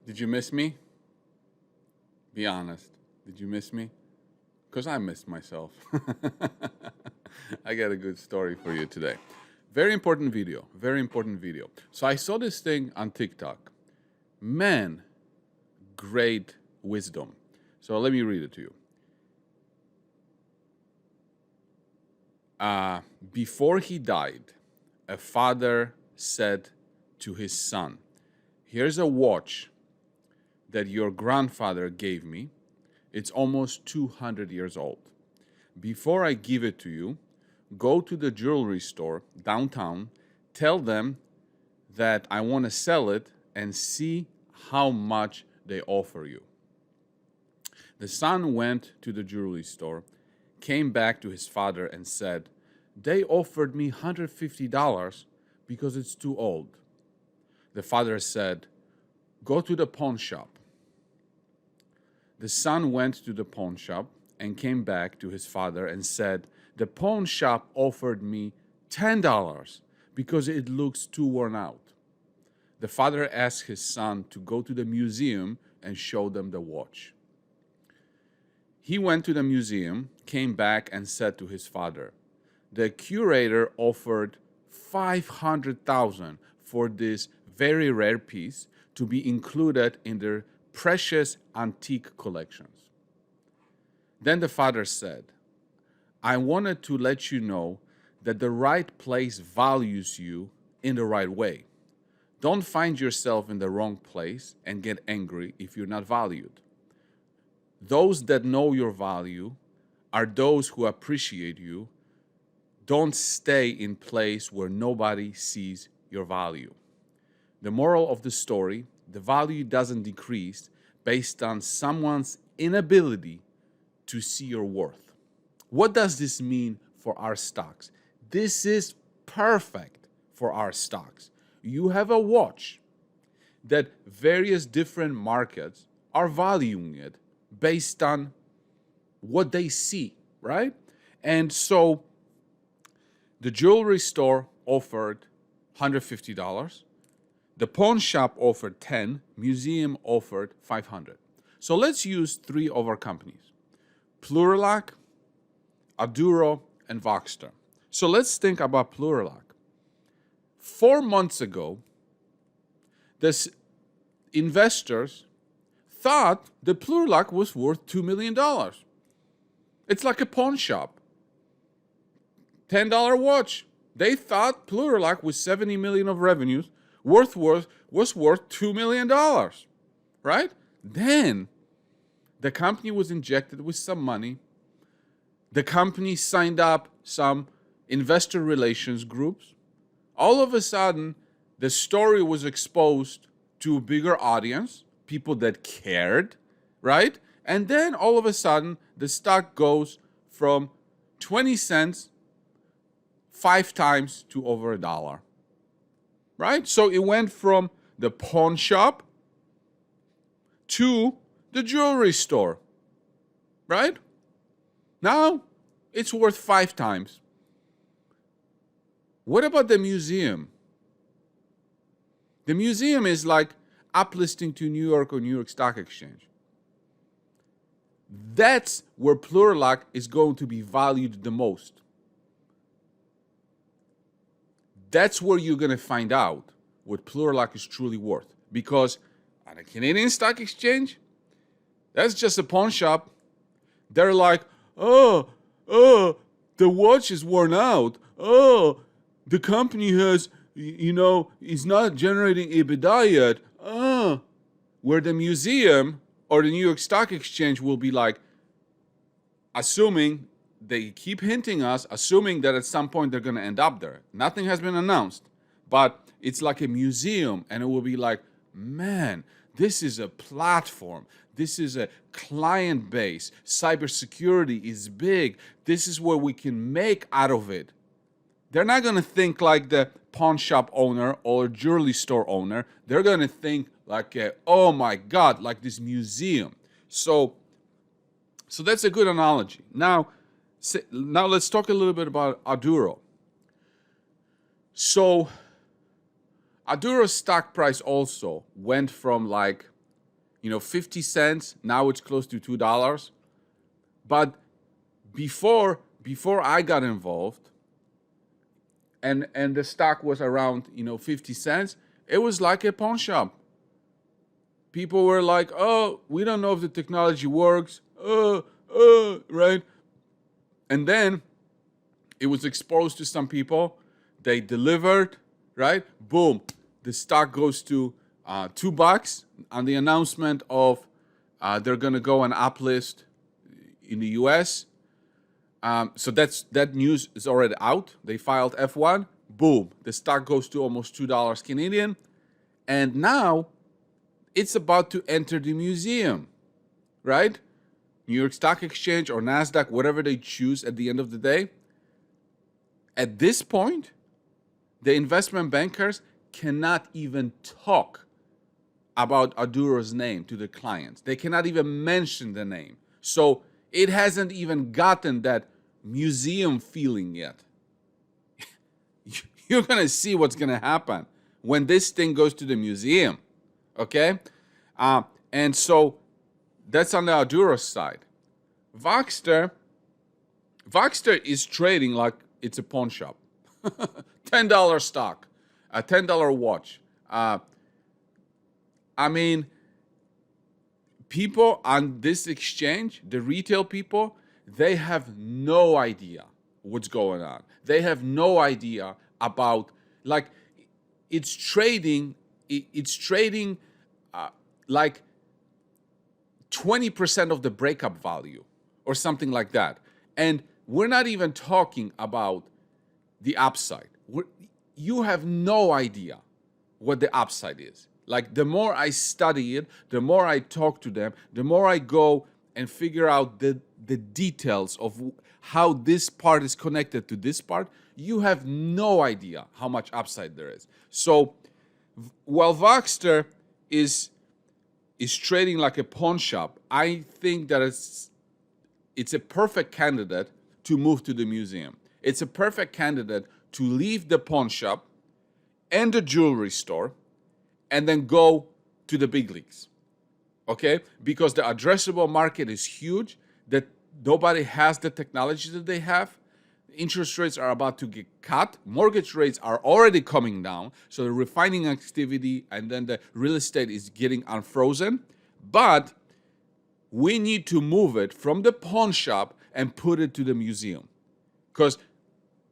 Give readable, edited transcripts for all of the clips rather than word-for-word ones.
Did you miss me? Be honest. Did you miss me? Because I missed myself. I got a good story for you today. Very important video. Very important video. So I saw this thing on TikTok. Man, great wisdom. So let me read it to you. Before he died, a father said to his son, "Here's a watch that your grandfather gave me. It's almost 200 years old. Before I give it to you, go to the jewelry store downtown, tell them that I want to sell it and see how much they offer you." The son went to the jewelry store, came back to his father and said, "They offered me $150 because it's too old." The father said, "Go to the pawn shop." The son went to the pawn shop and came back to his father and said, "The pawn shop offered me $10 because it looks too worn out." The father asked his son to go to the museum and show them the watch. He went to the museum, came back and said to his father, "The curator offered $500,000 for this very rare piece to be included in their precious antique collections." Then the father said, "I wanted to let you know that the right place values you in the right way. Don't find yourself in the wrong place and get angry if you're not valued. Those that know your value are those who appreciate you. Don't stay in place where nobody sees your value." The moral of the story: the value doesn't decrease based on someone's inability to see your worth. What does this mean for our stocks? This is perfect for our stocks. You have a watch that various different markets are valuing it based on what they see, right? And so the jewelry store offered $150. The pawn shop offered $10, museum offered $500. So let's use three of our companies: PLUR, Aduro, and VXTR. So let's think about PLUR. 4 months ago, this investors thought the PLUR was worth $2 million. It's like a pawn shop. $10 watch. They thought PLUR with $70 million of revenues was worth $2 million, right? Then the company was injected with some money. The company signed up some investor relations groups. All of a sudden, the story was exposed to a bigger audience, people that cared, right? And then all of a sudden, the stock goes from 20 cents 5 times to over $1. Right? So it went from the pawn shop to the jewelry store, right? Now it's worth 5 times. What about the museum? The museum is like uplisting to New York or New York Stock Exchange. That's where PLUR is going to be valued the most. That's where you're going to find out what PLUR is truly worth. Because on a Canadian Stock Exchange, that's just a pawn shop. They're like, oh, the watch is worn out. Oh, the company has, is not generating EBITDA yet. Where the museum or the New York Stock Exchange will be like, assuming they keep hinting us, assuming that at some point they're going to end up there. Nothing has been announced, but it's like a museum, and it will be like, man, this is a platform. This is a client base. Cybersecurity is big. This is what we can make out of it. They're not going to think like the pawn shop owner or jewelry store owner. They're going to think like, oh my God, like this museum. So that's a good analogy. Now let's talk a little bit about Aduro. So Aduro's stock price also went from like 50 cents. Now it's close to $2. But before I got involved, and the stock was around 50 cents, it was like a pawn shop. People were like, oh, we don't know if the technology works, right? And then it was exposed to some people. They delivered, right? Boom, the stock goes to $2 on the announcement of they're going to go and uplist in the U.S. So that news is already out. They filed F1. Boom, the stock goes to almost $2 Canadian. And now it's about to enter the museum, right? New York Stock Exchange or NASDAQ, whatever they choose at the end of the day. At this point, the investment bankers cannot even talk about Aduro's name to the clients. They cannot even mention the name. So it hasn't even gotten that museum feeling yet. You're going to see what's going to happen when this thing goes to the museum, okay? And so that's on the Aduro side. VXTR is trading like it's a pawn shop. $10 stock, a $10 watch. People on this exchange, the retail people, they have no idea what's going on. They have no idea about, it's trading like 20% of the breakup value or something like that. And we're not even talking about the upside. You have no idea what the upside is. Like, the more I study it, the more I talk to them, the more I go and figure out the details of how this part is connected to this part, you have no idea how much upside there is. So while VXTR is trading like a pawn shop, I think that it's a perfect candidate to move to the museum. It's a perfect candidate to leave the pawn shop and the jewelry store and then go to the big leagues, okay? Because the addressable market is huge, that nobody has the technology that they have. Interest rates are about to get cut. Mortgage rates are already coming down. So the refining activity and then the real estate is getting unfrozen. But we need to move it from the pawn shop and put it to the museum. Because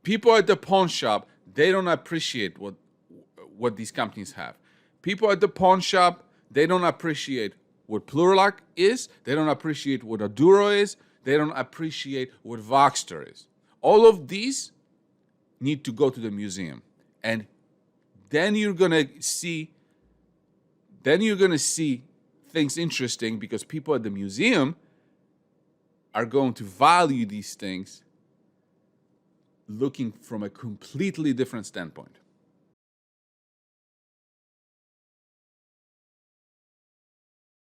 people at the pawn shop, they don't appreciate what these companies have. People at the pawn shop, they don't appreciate what PLUR is. They don't appreciate what Aduro is. They don't appreciate what VXTR is. All of these need to go to the museum. And then you're going to see things interesting, because people at the museum are going to value these things looking from a completely different standpoint.